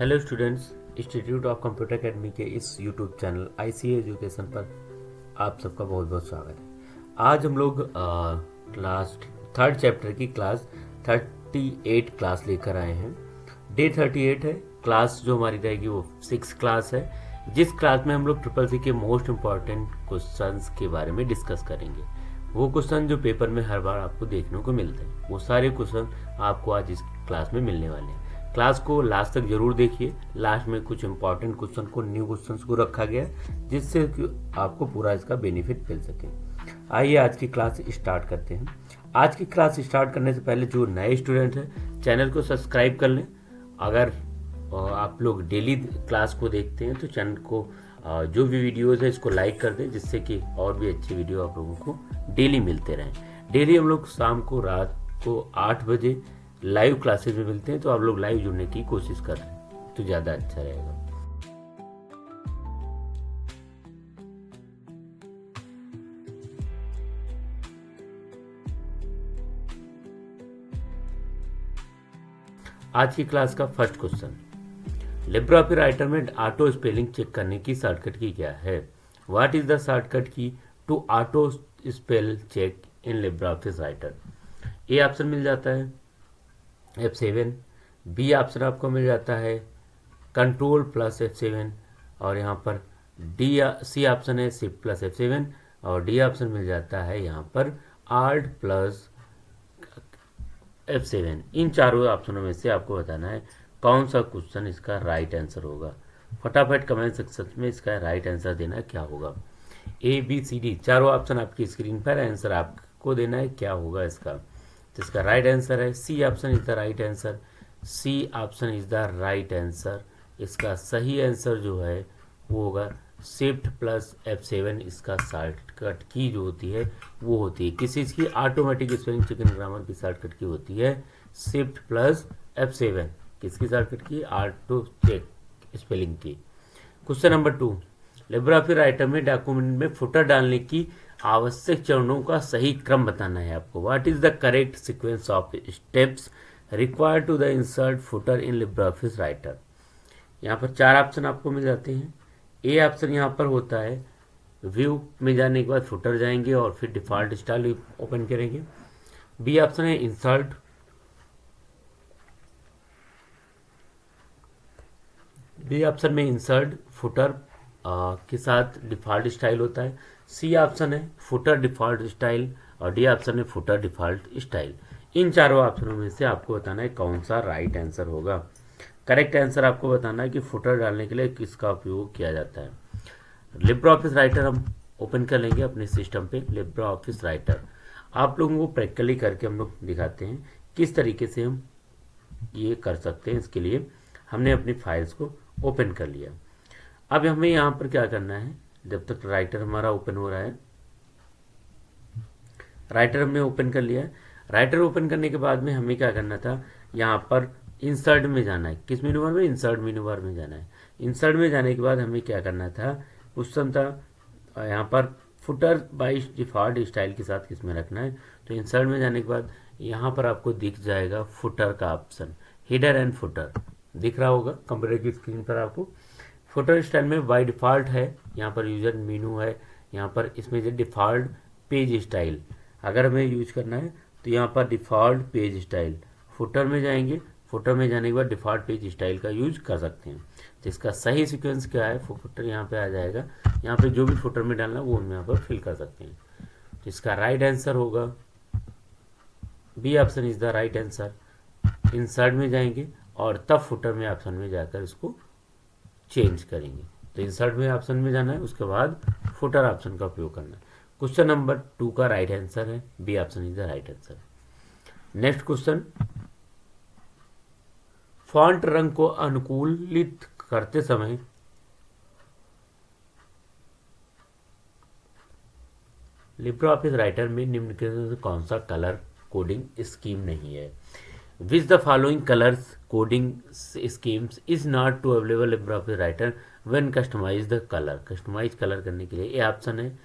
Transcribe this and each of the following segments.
Hello students, institute of computer academy के इस YouTube channel ICA education पर आप सबका बहुत बहुत स्वागत है। आज हम लोग क्लास थर्ड चैप्टर की क्लास 38 क्लास लेकर आए हैं। डे 38 है। क्लास जो हमारी रहेगी वो 6 क्लास है, जिस क्लास में हम लोग ट्रिपल सी के मोस्ट इम्पॉर्टेंट क्वेश्चंस के बारे में डिस्कस करेंगे। वो क्वेश्चन जो पेपर में हर बार आपको देखने को मिलते हैं, वो सारे क्वेश्चन आपको आज इस क्लास में मिलने वाले हैं। क्लास को लास्ट तक जरूर देखिए। लास्ट में कुछ इंपॉर्टेंट क्वेश्चन को, न्यू क्वेश्चंस को रखा गया है, जिससे कि आपको पूरा इसका बेनिफिट मिल सके। आइए आज की क्लास स्टार्ट करते हैं। आज की क्लास स्टार्ट करने से पहले जो नए स्टूडेंट हैं, चैनल को सब्सक्राइब कर लें। अगर आप लोग डेली क्लास को देखते हैं तो चैनल को जो भी वीडियोज़ है इसको लाइक कर दें, जिससे कि और भी अच्छे वीडियो आप लोगों को डेली मिलते रहें। डेली हम लोग शाम को, रात को 8 बजे लाइव क्लासेस में मिलते हैं, तो आप लोग लाइव जुड़ने की कोशिश कर रहे हैं तो ज़्यादा अच्छा रहेगा। आज की क्लास का फर्स्ट क्वेश्चन, लिब्रे राइटर में ऑटो स्पेलिंग चेक करने की शॉर्टकट की क्या है? What is the shortcut key to auto spell check in Libre Writer? A option मिल जाता है F7, बी ऑप्शन आपको मिल जाता है कंट्रोल प्लस F7, और यहाँ पर सी ऑप्शन है शिफ्ट प्लस F7, और डी ऑप्शन मिल जाता है यहाँ पर आल्ट प्लस F7। इन चारों ऑप्शनों में से आपको बताना है कौन सा क्वेश्चन इसका राइट आंसर होगा। फटाफट कमेंट सेक्शन में इसका राइट आंसर देना क्या होगा। ए बी सी डी चारों ऑप्शन आपकी स्क्रीन पर, आंसर आपको देना है क्या होगा इसका। तो इसका राइट आंसर है C option is the right answer. C option is the right answer. इसका सही आंसर जो है वो होगा शिफ्ट प्लस F7। इसका शॉर्टकट की जो होती है वो होती है किसी चीज़ की, automatic spelling check and grammar की शॉर्टकट की होती है शिफ्ट प्लस F7। किसकी शॉर्टकट की? ऑटो चेक स्पेलिंग की। क्वेश्चन नंबर 2, लिब्रे राइटर में डॉक्यूमेंट में फुटर डालने की आवश्यक चरणों का सही क्रम बताना है आपको। What is the correct sequence of steps required to the insert footer in Libre Writer? यहाँ पर चार ऑप्शन आपको मिल जाते हैं। ए ऑप्शन यहाँ पर होता है व्यू में जाने के बाद फुटर जाएंगे और फिर डिफॉल्ट स्टाइल ओपन करेंगे। बी ऑप्शन है इंसर्ट, बी ऑप्शन में इंसर्ट फुटर के साथ डिफॉल्ट स्टाइल होता है। सी ऑप्शन है फुटर डिफॉल्ट स्टाइल, और डी ऑप्शन है फुटर डिफॉल्ट स्टाइल। इन चारों ऑप्शनों में से आपको बताना है कौन सा राइट आंसर होगा। करेक्ट आंसर आपको बताना है कि फुटर डालने के लिए किसका उपयोग किया जाता है। लिब्रे ऑफिस राइटर हम ओपन कर लेंगे अपने सिस्टम पे। लिब्रे ऑफिस राइटर आप लोगों को प्रैक्टिकली करके हम लोग दिखाते हैं किस तरीके से हम ये कर सकते हैं। इसके लिए हमने अपनी फाइल्स को ओपन कर लिया। अब हमें यहाँ पर क्या करना है, जब तक राइटर हमारा ओपन हो रहा है, राइटर हमने ओपन कर लिया है। राइटर ओपन करने के बाद में हमें क्या करना था, यहाँ पर इंसर्ट में जाना है। किस मेनू बार में? इंसर्ट मेनू बार में जाना है। इंसर्ट में जाने के बाद हमें क्या करना था, क्वेश्चन था यहाँ पर फुटर बाई डिफॉल्ट स्टाइल के साथ किस में रखना है। तो इंसर्ट में जाने के बाद यहाँ पर आपको दिख जाएगा फुटर का ऑप्शन, हेडर एंड फुटर दिख रहा होगा कंप्यूटर की स्क्रीन पर आपको। फुटर स्टाइल में बाय डिफ़ॉल्ट है, यहाँ पर यूजर मेनू है, यहाँ पर इसमें जो डिफ़ॉल्ट पेज स्टाइल अगर हमें यूज करना है तो यहाँ पर डिफ़ॉल्ट पेज स्टाइल फुटर में जाएंगे। फुटर में जाने के बाद डिफ़ॉल्ट पेज स्टाइल का यूज कर सकते हैं। तो इसका सही सीक्वेंस क्या है, फुटर यहाँ पे आ जाएगा। यहाँ पे जो भी फुटर में डालना वो हम यहाँ पर फिल कर सकते हैं। तो इसका राइट आंसर होगा B option is the right answer. Insert में जाएंगे और तब फुटर में ऑप्शन में जाकर इसको चेंज करेंगे। तो इंसर्ट में ऑप्शन में जाना है, उसके बाद फुटर ऑप्शन का उपयोग करना है। क्वेश्चन नंबर 2 का राइट आंसर है B option is the right answer. Next question, font रंग को अनुकूलित करते समय लिब्रे ऑफिस राइटर में निम्नलिखित में कौन सा कलर कोडिंग स्कीम नहीं है? Which the following colours coding schemes is not to available Libre Office Writer when customise the colour? Customise colour करने के लिए ए ऑप्शन है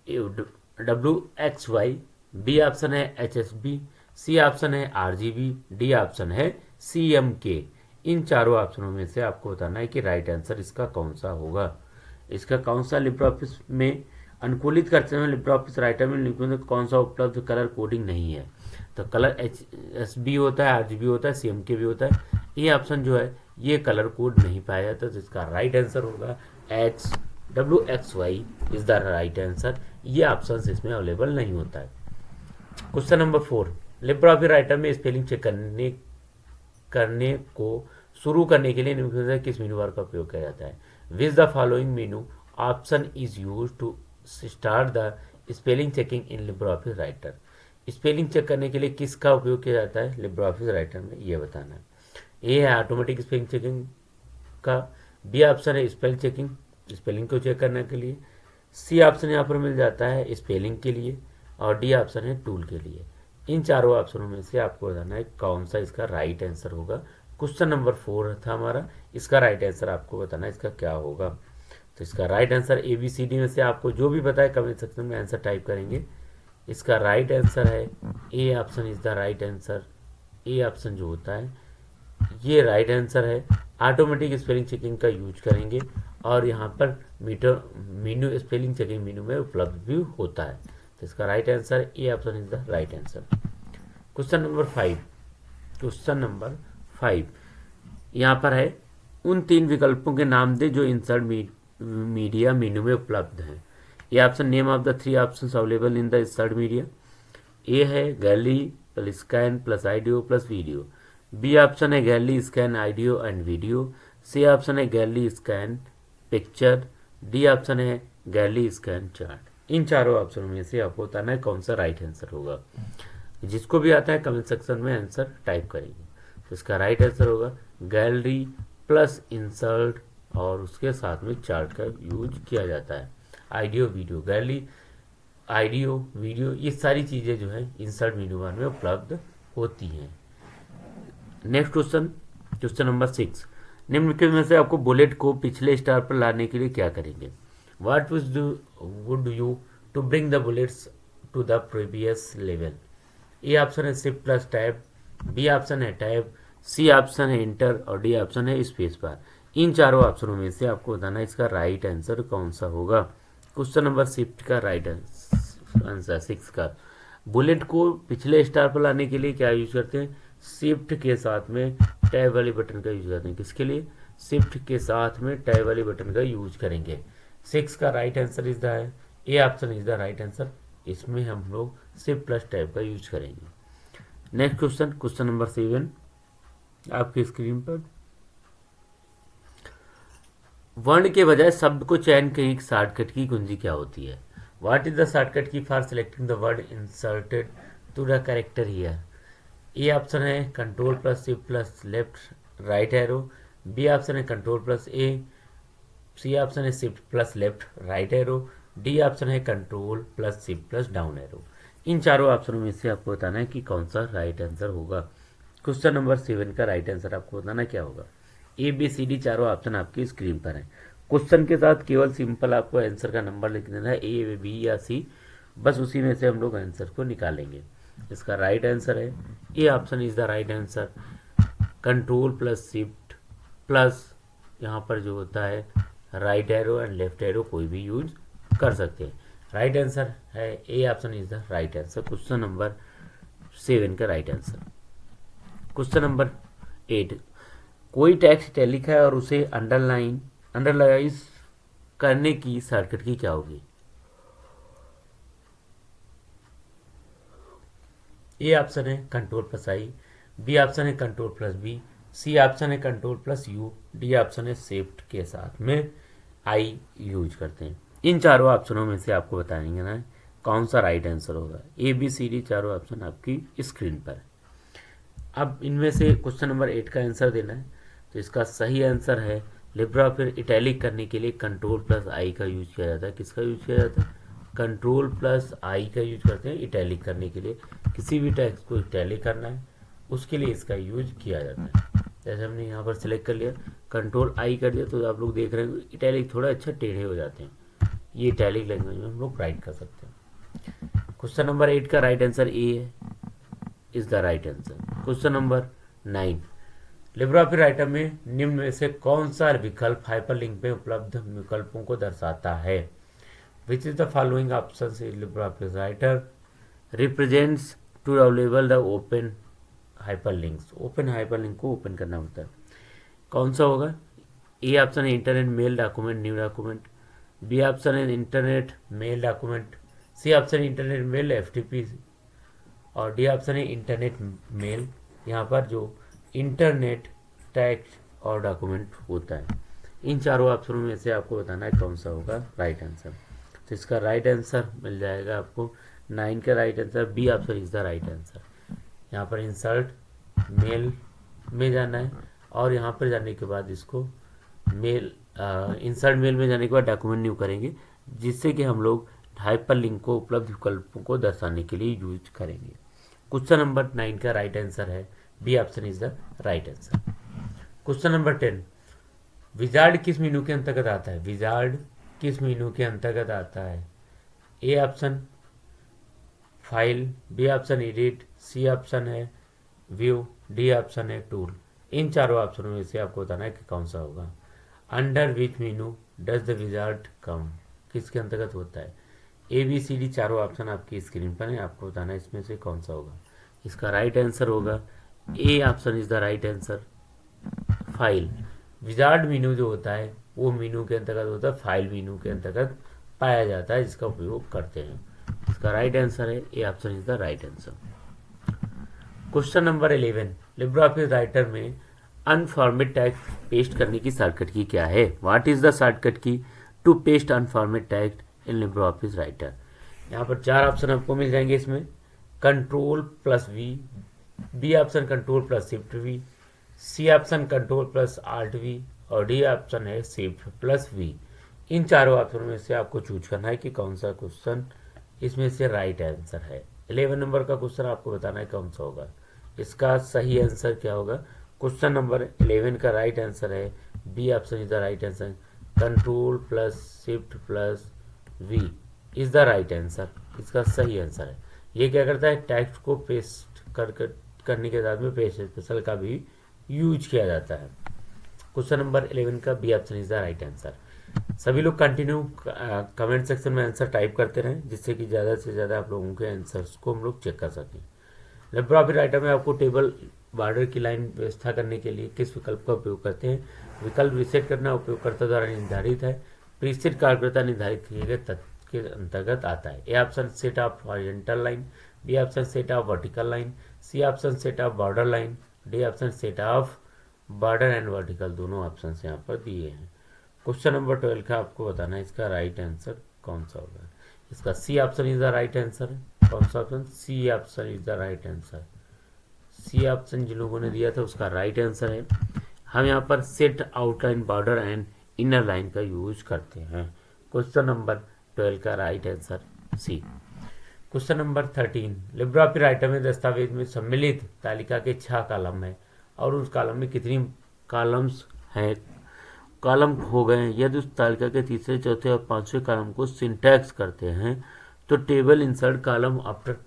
WXY, बी ऑप्शन है HSB, सी ऑप्शन है RGB, डी ऑप्शन है CMK। इन चारों ऑप्शनों में से आपको बताना है कि राइट आंसर इसका कौन सा होगा। इसका कौन सा लिब्रे ऑफिस में अनुकूलित करते समय लिब्रे ऑफिस राइटर में लिखने कौन सा उपलब्ध कलर कोडिंग नहीं है। तो कलर HSB होता है, RGB होता है, CMK भी होता है। ये ऑप्शन जो है ये कलर कोड नहीं पाया जाता, तो इसका राइट आंसर होगा XWXY is the right answer. ये ऑप्शन इसमें अवेलेबल नहीं होता है। Question number 4, Libre Office Writer में स्पेलिंग चेक करने को शुरू करने के लिए निम्नलिखित में से किस मेनू बार का उपयोग किया जाता है। Which the following menu option is use to start the spelling checking in Libre Office Writer. Spelling check करने के लिए किसका उपयोग किया जाता है लिब्रे ऑफिस राइटर में, ये बताना है। ए है ऑटोमेटिक स्पेलिंग चेकिंग का, बी ऑप्शन है स्पेल चेकिंग, स्पेलिंग को चेक करने के लिए, सी ऑप्शन यहाँ पर मिल जाता है स्पेलिंग के लिए, और डी ऑप्शन है टूल के लिए। इन चारों ऑप्शनों में से आपको बताना है कौन सा इसका राइट आंसर होगा। क्वेश्चन नंबर 4 था हमारा, इसका राइट आंसर आपको बताना है इसका क्या होगा। तो इसका राइट आंसर ABCD में से आपको जो भी पता है कमेंट सेक्शन में आंसर टाइप करेंगे। इसका राइट आंसर है A option is the right answer. A option जो होता है ये राइट आंसर है। ऑटोमेटिक स्पेलिंग चेकिंग का यूज करेंगे और यहाँ पर मीनू स्पेलिंग चेकिंग मीनू में उपलब्ध भी होता है। तो इसका right answer A option is the right answer. Question number 5, question number 5 यहाँ पर है उन 3 विकल्पों के नाम दे जो इंसर्ट मीडिया मेनू में उपलब्ध हैं। ये option name of the 3 options available in the insert media. A है gallery plus scan plus audio plus video, B option है gallery scan audio and video, C option है gallery scan picture, D option है gallery scan chart. इन चारों ऑप्शनों में से आपको बताना है कौन सा राइट आंसर होगा। जिसको भी आता है कमेंट सेक्शन में आंसर टाइप करेंगे। तो इसका राइट आंसर होगा गैलरी प्लस इंसर्ट और उसके साथ में चार्ट का यूज किया जाता है। Audio video, gallery audio video ये सारी चीज़ें जो है इंसर्ट मेनू बार में उपलब्ध होती हैं। नेक्स्ट क्वेश्चन, क्वेश्चन नंबर 6, निम्नलिखित में से आपको बुलेट को पिछले स्टार पर लाने के लिए क्या करेंगे। What would you to bring the bullets to the previous level? A option है shift plus tab, B option है टैब, सी ऑप्शन है इंटर और डी ऑप्शन है स्पेस बार। इन चारों ऑप्शनों में से आपको बताना है इसका राइट आंसर कौन सा होगा। क्वेश्चन नंबर शिफ्ट का राइट आंसर 6 का, बुलेट को पिछले स्टार पर लाने के लिए क्या यूज करते हैं, शिफ्ट के साथ में टैब वाले बटन का यूज करते हैं। किसके लिए, शिफ्ट के साथ में टैब वाले बटन का यूज करेंगे। 6 का राइट आंसर इज द है A option is the right answer. इसमें हम लोग शिफ्ट प्लस टैब का यूज करेंगे। नेक्स्ट क्वेश्चन, क्वेश्चन नंबर 7 आपकी स्क्रीन पर, वर्ण के बजाय शब्द को चयन की शॉर्टकट की कुंजी क्या होती है। What is the shortcut key for selecting the word inserted to the character here. A option है control plus shift plus left right arrow, B option है control plus A, C option है shift plus left right arrow, D option है control plus shift plus down arrow. इन चारों ऑप्शनों में से आपको बताना है कि कौन सा राइट आंसर होगा। क्वेश्चन नंबर 7 का राइट आंसर आपको बताना क्या होगा। ABCD चारों ऑप्शन आपकी स्क्रीन पर है। क्वेश्चन के साथ केवल सिंपल आपको आंसर का नंबर लिख देना है, A, B या C, बस उसी में से हम लोग आंसर को निकालेंगे। इसका राइट आंसर है A option is the right answer. Control plus shift plus यहाँ पर जो होता है right arrow and left arrow कोई भी यूज कर सकते हैं। राइट आंसर है A option is the right answer. Question number 7 का राइट आंसर। क्वेश्चन नंबर 8, कोई टेक्स्ट इटैलिक है और उसे अंडरलाइज करने की शॉर्टकट की क्या होगी। ए ऑप्शन है control plus I, B option है control plus B, C option है control plus U, D option है शिफ्ट के साथ में आई यूज करते हैं। इन चारों ऑप्शनों में से आपको बताएंगे ना कौन सा राइट आंसर होगा। ABCD चारों ऑप्शन आपकी स्क्रीन पर है। अब इनमें से क्वेश्चन नंबर 8 का आंसर देना है। तो इसका सही आंसर है लिब्रे ऑफिस इटैलिक करने के लिए कंट्रोल प्लस आई का यूज किया जाता है। किसका यूज किया जाता है, कंट्रोल प्लस आई का यूज करते हैं इटैलिक करने के लिए। किसी भी टेक्स्ट को इटैलिक करना है उसके लिए इसका यूज किया जाता है। जैसे हमने यहाँ पर सिलेक्ट कर लिया, कंट्रोल आई कर दिया, तो आप लोग देख रहे हैं इटैलिक थोड़ा अच्छा टेढ़े हो जाते हैं। ये इटैलिक लैंग्वेज में हम लोग राइट कर सकते हैं। क्वेश्चन नंबर 8 का राइट आंसर ए है, is the right answer. Question number 9, Libre Writer में निम्न में से कौन सा विकल्प हाइपरलिंक में उपलब्ध विकल्पों को दर्शाता है? Which is the following option is Libre Writer represents to available the open hyperlinks. Open hyperlink को ओपन करना होता है, कौन सा होगा? ए ऑप्शन है internet mail document new document, B option है internet mail document, C option है इंटरनेट मेल एफटीपी, और डी ऑप्शन है इंटरनेट मेल। यहाँ पर जो इंटरनेट टेक्स्ट और डॉक्यूमेंट होता है, इन चारों ऑप्शनों में से आपको बताना है कौन सा होगा राइट आंसर। तो इसका राइट आंसर मिल जाएगा आपको 9 का right answer, B option is the right answer. यहाँ पर इंसर्ट मेल में जाना है और यहाँ पर जाने के बाद इसको मेल इंसर्ट मेल में जाने के बाद डॉक्यूमेंट न्यू करेंगे, जिससे कि हम लोग हाइपर लिंक को उपलब्ध विकल्पों को दर्शाने के लिए यूज करेंगे। क्वेश्चन नंबर 9 का राइट आंसर है B option is the right answer. Question number 10, wizard किस मेनू के अंतर्गत आता है? विजार्ड किस मेनू के अंतर्गत आता है? A option file, B option edit, C option है व्यू, डी ऑप्शन है टूल। इन चारों ऑप्शनों में से आपको बताना है कि कौन सा होगा। Under which menu does the wizard come, किसके अंतर्गत होता है? ए बी सी डी चारों ऑप्शन आपकी स्क्रीन पर है, आपको बताना है इसमें से कौन सा होगा। इसका राइट आंसर होगा A option is the right answer, file. Wizard मेनू जो होता है वो मेनू के अंतर्गत होता है, फाइल मेनू के अंतर्गत पाया जाता है, जिसका उपयोग करते हैं। इसका राइट आंसर है A option is the right answer. Question number 11, Libre Writer में अनफॉर्मेट टेक्स्ट पेस्ट करने की शॉर्टकट की क्या है? What is the shortcut key to paste unformat text in Libre Writer? यहाँ पर 4 ऑप्शन आपको मिल जाएंगे इसमें, control plus V, B option control plus shift V, C option control plus alt V, और डी ऑप्शन है शिफ्ट प्लस वी। इन चारों ऑप्शनों में से आपको चूज करना है कि कौन सा क्वेश्चन इसमें से राइट आंसर है। 11 नंबर का क्वेश्चन आपको बताना है कौन सा होगा। इसका सही आंसर क्या होगा? क्वेश्चन नंबर 11 का राइट आंसर है B option is the right answer, control plus shift plus V is the right answer. इसका सही आंसर है। ये क्या करता है? टेक्स्ट को पेस्ट करने के साथ में पेस्ट स्पेशल का भी यूज किया जाता है। क्वेश्चन नंबर 11 का B option is the right answer. सभी लोग कंटिन्यू कमेंट सेक्शन में आंसर टाइप करते रहें, जिससे कि ज़्यादा से ज़्यादा आप लोगों के आंसर्स को हम लोग चेक कर सकें। लिब्रे राइटर में आपको टेबल बॉर्डर की लाइन व्यवस्था करने के लिए किस विकल्प का उपयोग करते हैं? विकल्प रिसेट करना उपयोगकर्ता द्वारा निर्धारित है, प्रीसेट कार्यकर्ता निर्धारित किए गए तथ्य के अंतर्गत आता है। A option set of horizontal line, B option set of vertical line, C option set of border line, D option set of border and vertical. दोनों ऑप्शन यहाँ पर दिए हैं। क्वेश्चन नंबर 12 का आपको बताना है इसका राइट आंसर कौन सा होगा। इसका C option is the right answer है। कौन सा option? C option is the right answer. C option जिन लोगों ने दिया था उसका राइट आंसर है। हम यहाँ पर set outline border and inner line का यूज करते हैं। क्वेश्चन नंबर 12 का right answer C. Question number 13, Libre Writer में दस्तावेज में सम्मिलित तालिका के 6 कॉलम है और उस कॉलम में कितनी कॉलम्स हैं? कॉलम हो गए। यदि उस तालिका के तीसरे, चौथे और 5वें कॉलम को सिंटैक्स करते हैं तो टेबल इंसर्ट कॉलम आफ्टर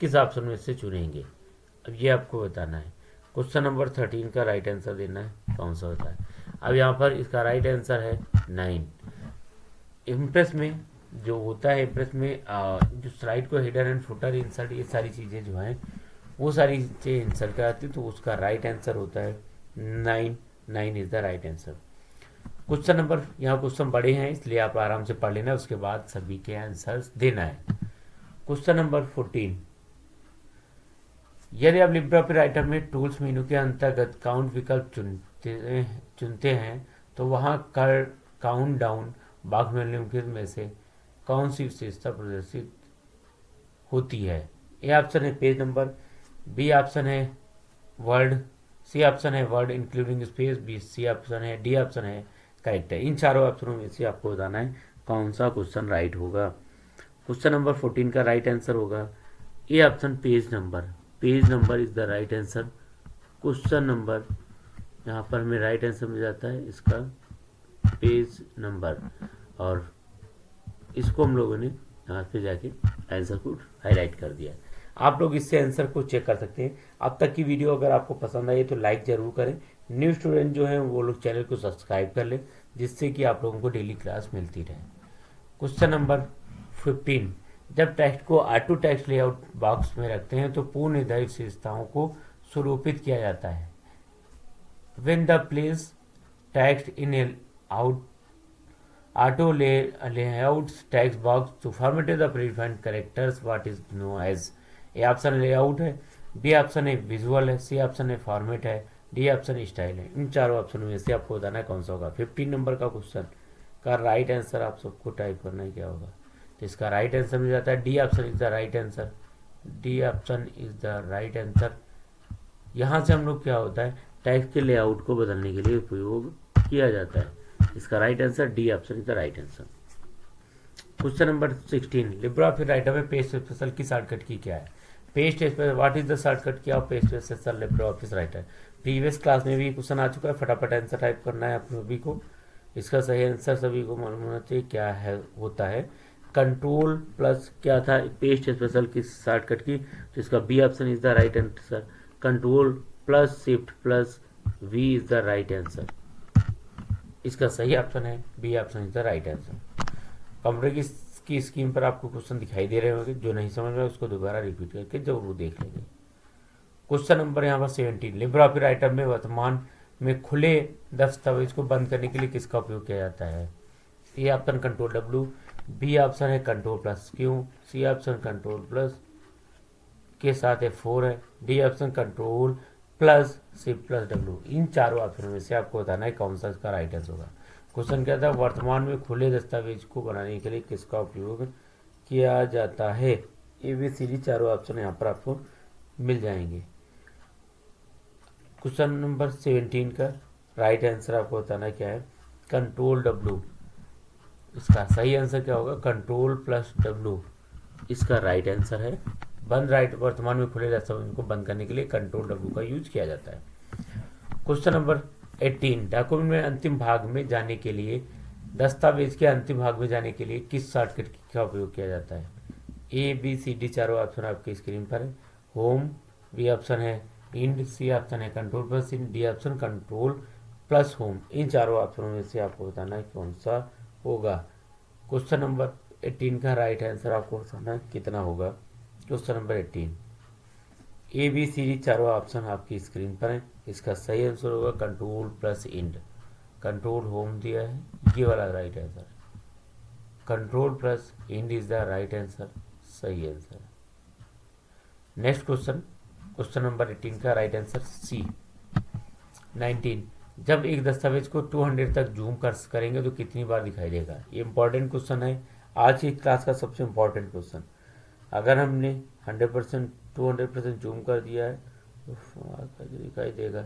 किस ऑप्शन में से चुनेंगे? अब ये आपको बताना है। क्वेश्चन नंबर 13 का राइट आंसर देना है कौन सा होता है। अब यहाँ पर इसका राइट आंसर है 9। इम्प्रेस में जो होता है, इम्प्रेस में जो स्लाइड को हेडर एंड फुटर इंसर्ट, ये सारी चीज़ें जो हैं वो सारी चीज़ें इंसर्ट कराती है, तो उसका राइट आंसर होता है 9। 9 is the right answer. Question number, यहाँ क्वेश्चन बड़े हैं इसलिए आप आराम से पढ़ लेना, उसके बाद सभी के आंसर्स देना है। क्वेश्चन नंबर 14, यदि आप लिब्रे राइटर में टूल्स मेनू के अंतर्गत काउंट विकल्प चुनते हैं तो वहाँ काउंट डाउन बॉक्स में निम्नलिखित में से कौन सी विशेषता प्रदर्शित होती है? ए ऑप्शन है पेज नंबर, बी ऑप्शन है वर्ड, सी ऑप्शन है word including space, B C option है, डी ऑप्शन है करेक्ट है। इन चारों ऑप्शनों में से आपको बताना है कौन सा क्वेश्चन राइट होगा। क्वेश्चन नंबर 14 का राइट आंसर होगा A option page number. Page number is the right answer. Question number यहाँ पर हमें राइट आंसर मिल जाता है इसका पेज नंबर, और इसको हम लोगों ने यहाँ पे जाके आंसर को हाईलाइट कर दिया। आप लोग इससे आंसर को चेक कर सकते हैं। अब तक की वीडियो अगर आपको पसंद आई तो लाइक ज़रूर करें, न्यू स्टूडेंट जो हैं वो लोग चैनल को सब्सक्राइब कर ले, जिससे कि आप लोगों को डेली क्लास मिलती रहे। क्वेश्चन नंबर 15, जब टेक्स्ट को ऑटो टेक्स्ट लेआउट बॉक्स में रखते हैं तो पूर्ण निर्धारित विशेषताओं को स्वरूपित किया जाता है। When the place text in a out auto layouts text box to format the predefined characters what is known as। A option layout है, बी ऑप्शन है विजुअल है, सी ऑप्शन है फॉर्मेट है, डी ऑप्शन स्टाइल है। इन चारों option में से आपको बताना है कौन सा होगा। 15 नंबर का क्वेश्चन का राइट आंसर आप सबको टाइप करना है क्या होगा। तो इसका राइट आंसर मिल जाता है D option is the right answer. D option is the right answer. यहाँ से हम लोग क्या होता है टेक्स्ट के लेआउट को बदलने के लिए उपयोग किया जाता है। इसका right answer D option is the right answer. Question number 16, Libre Office Writer में पेस्ट स्पेशल की शॉर्टकट की क्या है। Paste special what is the shortcut key of paste special Libre Office Writer. Previous class में भी question आ चुका है, फटाफट answer type करना है आप सभी को। इसका सही आंसर सभी को मालूम होना चाहिए क्या है, होता है कंट्रोल प्लस क्या था पेस्ट स्पेशल की शॉर्टकट की। तो इसका B option is the right answer. Control plus shift plus V is the right answer. इसका सही ऑप्शन है B option is the right answer. Computer की स्क्रीन पर आपको क्वेश्चन दिखाई दे रहे होंगे, जो नहीं समझ में उसको दोबारा रिपीट करके जरूर देख लेंगे। क्वेश्चन नंबर यहाँ पर 17, लिब्रा ऑफिस राइटर में वर्तमान में खुले दस्तावेज को बंद करने के लिए किसका उपयोग किया जाता है। A option control W, B option है control plus Q, C option control plus के साथ F4 है, D option control plus shift plus W. इन चारों ऑप्शन में से आपको बताना है कौन सा इसका राइट आंसर होगा। क्वेश्चन क्या था, वर्तमान में खुले दस्तावेज को बनाने के लिए किसका उपयोग किया जाता है। ए बी सी डी चारों ऑप्शन यहाँ पर आपको मिल जाएंगे। क्वेश्चन नंबर 17 का राइट आंसर आपको बताना क्या है, कंट्रोल डब्ल्यू। इसका सही आंसर क्या होगा, कंट्रोल प्लस डब्ल्यू इसका राइट आंसर है। बंद राइट वर्तमान में खुले दस्तावेज को बंद करने के लिए कंट्रोल डब्ल्यू का यूज किया जाता है। क्वेश्चन नंबर 18, डॉक्यूमेंट में अंतिम भाग में जाने के लिए दस्तावेज के अंतिम भाग में जाने के लिए किस शॉर्टकट का उपयोग किया जाता है। ए बी सी डी चारों ऑप्शन आपकी स्क्रीन पर है। होम, बी ऑप्शन है इंड, सी ऑप्शन है control plus end, D option control plus home. इन चारों ऑप्शनों में से आपको बताना है कौन सा होगा। क्वेश्चन नंबर 18 का राइट आंसर आपको बताना है कितना होगा। Question number 18, A B C D चारों ऑप्शन आपकी स्क्रीन पर है। इसका सही आंसर होगा control plus end. Control home दिया है, ये वाला right answer. Control plus end is the right answer, सही answer. Next question, question number 18 का राइट आंसर सी। 19, जब एक दस्तावेज को 200 तक जूम करेंगे तो कितनी बार दिखाई देगा। ये इंपॉर्टेंट क्वेश्चन है, आज की क्लास का सबसे इंपॉर्टेंट क्वेश्चन। अगर हमने 100% 200% जूम कर दिया है तो दिखाई देगा।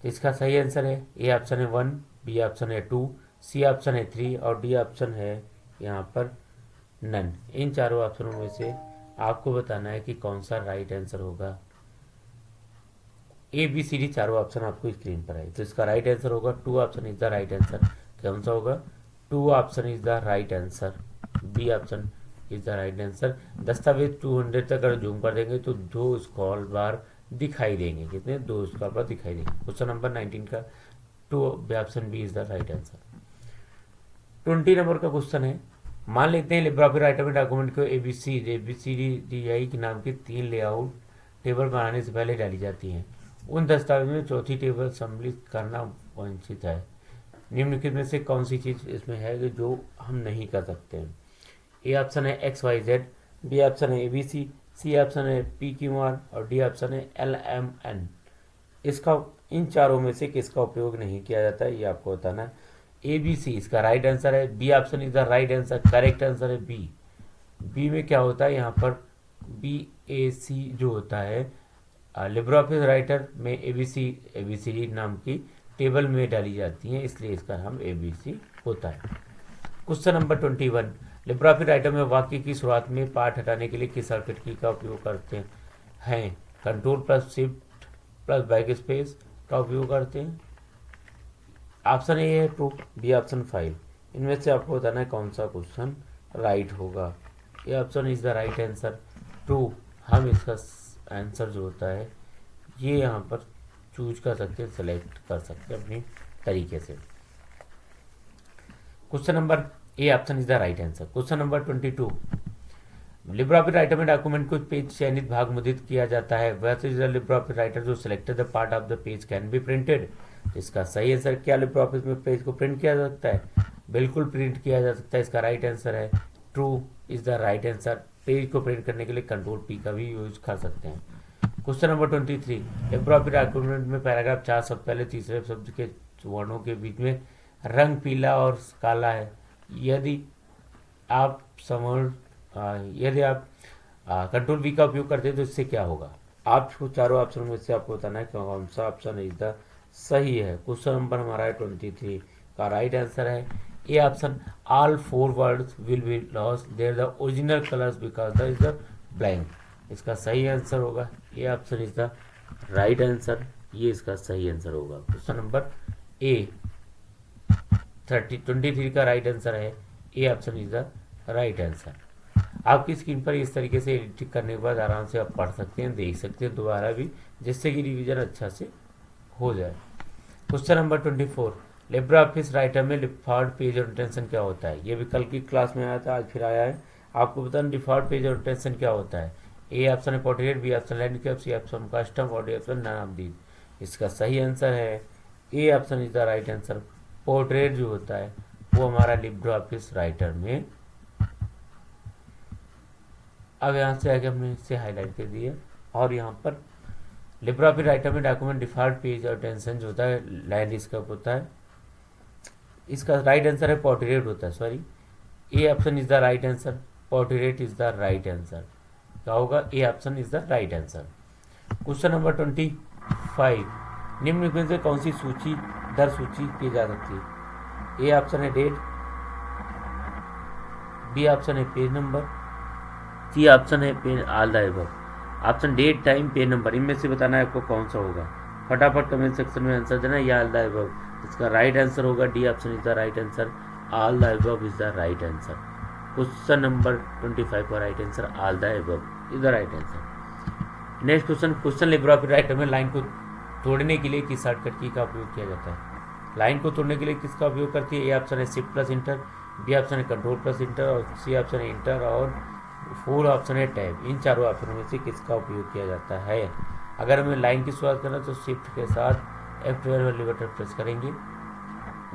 तो इसका सही आंसर है ए ऑप्शन है 1, बी ऑप्शन है 2, सी ऑप्शन है 3 और डी ऑप्शन है यहाँ पर नन। इन चारों ऑप्शनों में से आपको बताना है कि कौन सा राइट आंसर होगा। ए बी सी डी चारों ऑप्शन आपको स्क्रीन पर है, तो इसका राइट आंसर होगा 2 option is the right answer. कौन सा होगा, 2 option is the right answer, B option is the right answer. दस्तावेज 200 तक अगर जूम कर देंगे तो 2 स्क्रॉल बार दिखाई देंगे। कितने, 2 स्क्रॉल बार दिखाई देंगे। क्वेश्चन नंबर 19 का 2 option B is the right answer. 20 number का क्वेश्चन है, मान लेते हैं लिब्रा ऑफिस राइटर में डॉक्यूमेंट को ABCD के नाम की 3 लेआउट टेबल बनाने से पहले डाली जाती हैं। उन दस्तावेज में चौथी टेबल सम्मिलित करना वांछित है। निम्नलिखित में से कौन सी चीज इसमें है कि जो हम नहीं कर सकते हैं। ए ऑप्शन है XYZ, बी ऑप्शन है ABC, सी ऑप्शन है PQR और डी ऑप्शन है LMN। इसका इन चारों में से किसका उपयोग नहीं किया जाता है, ये आपको बताना है। ABC इसका राइट आंसर है, B option is the right answer. Correct answer है बी में क्या होता है, यहाँ पर BAC जो होता है लिब्रा ऑफिस राइटर में ABCD नाम की टेबल में डाली जाती हैं, इसलिए इसका नाम ABC होता है। Question number 21, Libra Office Writer में वाक्य की शुरुआत में पार्ट हटाने के लिए किस शॉर्टकट की का उपयोग करते हैं। Control plus shift plus back space का उपयोग करते हैं। ऑप्शन ए है 2, बी ऑप्शन 5। इनमें से आपको बताना है कौन सा क्वेश्चन राइट होगा। ये option is the right answer 2। हम इसका आंसर जो होता है ये यहाँ पर चूज कर सकते हैं, सेलेक्ट कर सकते हैं अपनी तरीके से। Question number A option is the right answer. Question number 22, Libre Office Writer में डॉक्यूमेंट कुछ पेज चयनित भाग मुद्रित किया जाता है, वैसे is the Libre Office Writer जो selected the part of the page can be printed. इसका सही आंसर, क्या लिब्रे ऑफिस में पेज को प्रिंट किया जा सकता है? बिल्कुल प्रिंट किया जा सकता है। इसका राइट आंसर है true is the right answer. Page को प्रिंट करने के लिए कंट्रोल पी का भी यूज कर सकते हैं। Question number 23, Libre office document में पैराग्राफ 4 शब्द पहले तीसरे शब्द के वर्णों के बीच में रंग पीला और काला है। यदि आप कंट्रोल वी का उपयोग करते हैं तो इससे क्या होगा? आपको चारों ऑप्शन में से आपको बताना है कौन सा ऑप्शन इज द सही है। क्वेश्चन नंबर हमारा है 23 का राइट आंसर है A option, all 4 words will be lost their the original colours because the is the blank. इसका सही आंसर होगा A option is the right answer, ये इसका सही आंसर होगा। क्वेश्चन नंबर ए 23 का राइट आंसर है A option is the right answer. आपकी स्क्रीन पर इस तरीके से एडिटिंग करने के बाद आराम से आप पढ़ सकते हैं, देख सकते हैं दोबारा भी, जिससे कि रिवीजन अच्छा से हो जाए। Question number 24, Libre Office Writer में डिफॉल्ट पेज ओरिएंटेशन क्या होता है? ये भी कल की क्लास में आया था, आज फिर आया है। आपको बताना डिफॉल्ट पेज ओरिएंटेशन क्या होता है। ए ऑप्शन है portrait, B option landscape, C option custom और D option none of these. इसका सही आंसर है A option is the right answer. Portrait जो होता है वो हमारा लिब्रे ऑफिस राइटर में, अब यहाँ से आगे हमने इसे हाईलाइट कर दिया। और यहाँ पर लिब्रे ऑफिस राइटर में डॉक्यूमेंट डिफॉल्ट पेज ओरिएंटेशन जो होता है लैंडस्केप होता है। इसका राइट आंसर है पोर्ट्रेट होता है, sorry A option is the right answer. Portrait is the right answer. क्या होगा? A option is the right answer. Question number 25, निम्न में से कौन सी सूची दर सूची की जा सकती है? ए ऑप्शन है डेट, बी ऑप्शन है पेज नंबर, सी ऑप्शन है page all the above. Option date, time, page number, इनमें से बताना है आपको कौन सा होगा। फटाफट कमेंट सेक्शन में आंसर देना, या ऑल द अबव। इसका राइट आंसर होगा D option is the right answer. All the above is the right answer. Question number 25 का right answer all the above is the right answer. Next question Libre Office Writer में line को तोड़ने के लिए किस shortcut की का उपयोग किया जाता है? लाइन को तोड़ने के लिए किसका उपयोग करती है? ए ऑप्शन है shift plus enter, B option है कंट्रोल प्लस इंटर और सी ऑप्शन है इंटर और 4 ऑप्शन है टैब। इन चारों ऑप्शनों में से किसका उपयोग किया जाता है? अगर हमें लाइन की शुरुआत करना तो शिफ्ट के साथ F12 वाली बटन प्रेस करेंगे,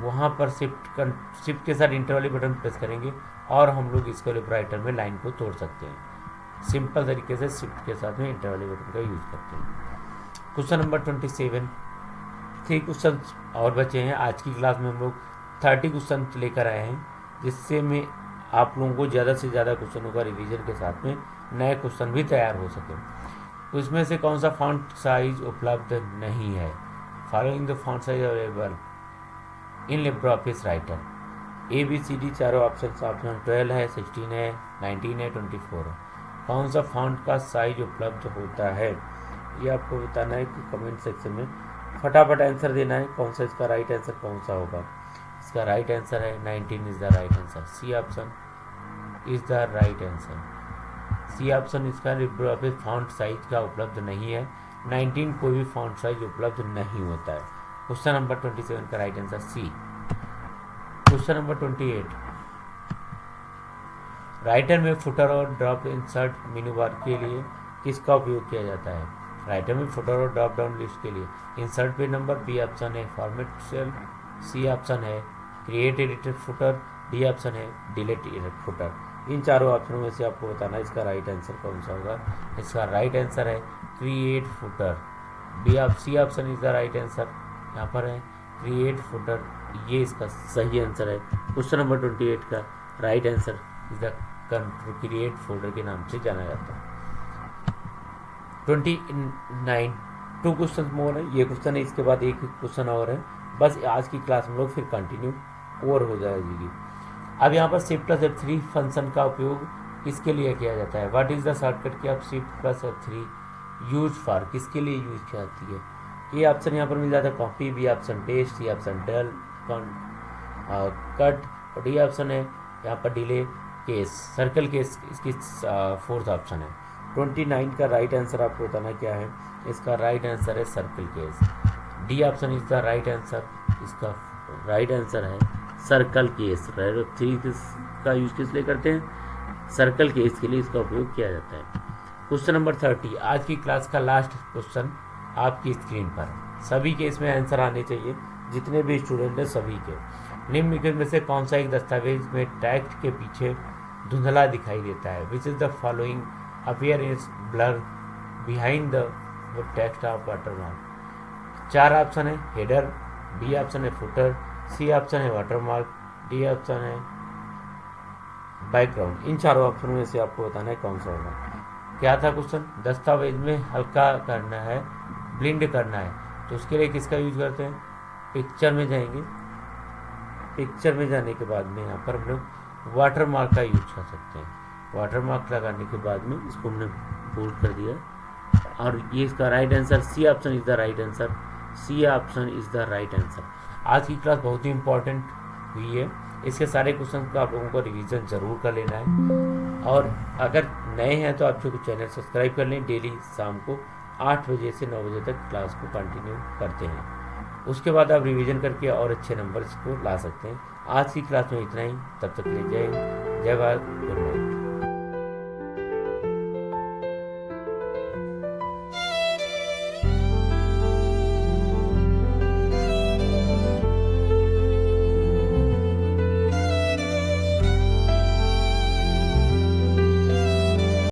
वहाँ पर शिफ्ट के साथ इंटर वाली बटन प्रेस करेंगे और हम लोग इसको लिब्रे राइटर में लाइन को तोड़ सकते हैं। सिंपल तरीके से शिफ्ट के साथ में इंटर वाली बटन का यूज करते हैं। क्वेश्चन नंबर 27, 3 क्वेश्चन और बचे हैं। आज की क्लास में हम लोग 30 क्वेश्चन लेकर आए हैं, जिससे में आप लोगों को ज़्यादा से ज़्यादा क्वेश्चनों का रिवीजन के साथ में नए क्वेश्चन भी तैयार हो सके। तो इसमें से कौन सा फॉन्ट साइज उपलब्ध नहीं है? Following the font size available in Libre Office Writer. A B C D चारों ऑप्शन 12 है, 16 है, 19 है, 24 है। कौन सा फॉन्ट का साइज उपलब्ध होता है ये आपको बताना है कि कमेंट सेक्शन में फटाफट आंसर देना है कौन सा इसका राइट आंसर कौन सा होगा। इसका राइट आंसर है 19 is the right answer. C option is the right answer. C option इसका लिब्रे ऑफिस फॉन्ट साइज का उपलब्ध नहीं है। 19 कोई भी फॉन्ट साइज उपलब्ध नहीं होता है। क्वेश्चन नंबर 27 का right answer C. Question number 28, writer में फुटर और ड्रॉप इंसर्ट मेनू बार के लिए किसका उपयोग किया जाता है? राइटर में फुटर और ड्रॉप डाउन लिस्ट के लिए insert page number, B option है फॉर्मेट सेल, सी ऑप्शन है create edited footer, D option है डिलीट एडिटेड फुटर। इन चारों ऑप्शनों में से आपको बताना है इसका राइट आंसर कौन सा होगा। इसका राइट आंसर है create footer. C option is the right answer. यहाँ पर है क्रिएट फुटर, ये इसका सही आंसर है। क्वेश्चन नंबर 28 का right answer is the create folder के नाम से जाना जाता है। 29, 2 क्वेश्चन मोर है। ये क्वेश्चन है, इसके बाद एक क्वेश्चन और है। बस आज की क्लास में लोग फिर कंटिन्यू और हो जाएगी। अब यहाँ पर शिफ्ट प्लस F3 फंक्शन का उपयोग किसके लिए किया जाता है? व्हाट इज द शॉर्टकट की आप shift plus F3 use for किसके लिए यूज की जाती है? ये ऑप्शन यहाँ पर मिल जाता है copy, B option paste, C option डेल कट और डी ऑप्शन है यहाँ पर डिले केस सर्कल केस इसकी 4th ऑप्शन है। 29 का राइट आंसर आपको बताना क्या है। इसका राइट आंसर है circle case. D option is the right answer. इसका राइट आंसर है सर्कल केस। राइट 3 का यूज किस लिए करते हैं? सर्कल केस के लिए इसका उपयोग किया जाता है। क्वेश्चन नंबर 30, आज की क्लास का लास्ट क्वेश्चन आपकी स्क्रीन पर। सभी के इसमें आंसर आने चाहिए, जितने भी स्टूडेंट हैं सभी के। निम्नलिखित में से कौन सा एक दस्तावेज में टेक्स्ट के पीछे धुंधला दिखाई देता है? Which is the following appear in blur behind the text of watermark? 4 option है हेडर, बी ऑप्शन है फुटर, सी ऑप्शन है वाटरमार्क, डी ऑप्शन है बैकग्राउंड। इन चारों ऑप्शन में से आपको बताना है कौन सा होगा। क्या था क्वेश्चन? दस्तावेज में हल्का करना है, ब्लिंड करना है, तो उसके लिए किसका यूज करते हैं? पिक्चर में जाएंगे। पिक्चर में जाने के बाद में यहाँ पर हम लोग वाटर मार्क का यूज कर सकते हैं। वाटर मार्क लगाने के बाद में इसको हमने बोल्ड कर दिया, और ये इसका right answer C option is the right answer. C option is the right answer. आज की क्लास बहुत ही इंपॉर्टेंट हुई है। इसके सारे क्वेश्चन का आप लोगों को रिवीजन जरूर कर लेना है, और अगर नए हैं तो आप जो चैनल सब्सक्राइब कर लें। डेली शाम को 8 बजे से 9 बजे तक क्लास को कंटिन्यू करते हैं। उसके बाद आप रिवीजन करके और अच्छे नंबर्स को ला सकते हैं। आज की क्लास में इतना ही। तब तक के लिए जय हिंद, जय भारत, गुड नाइट।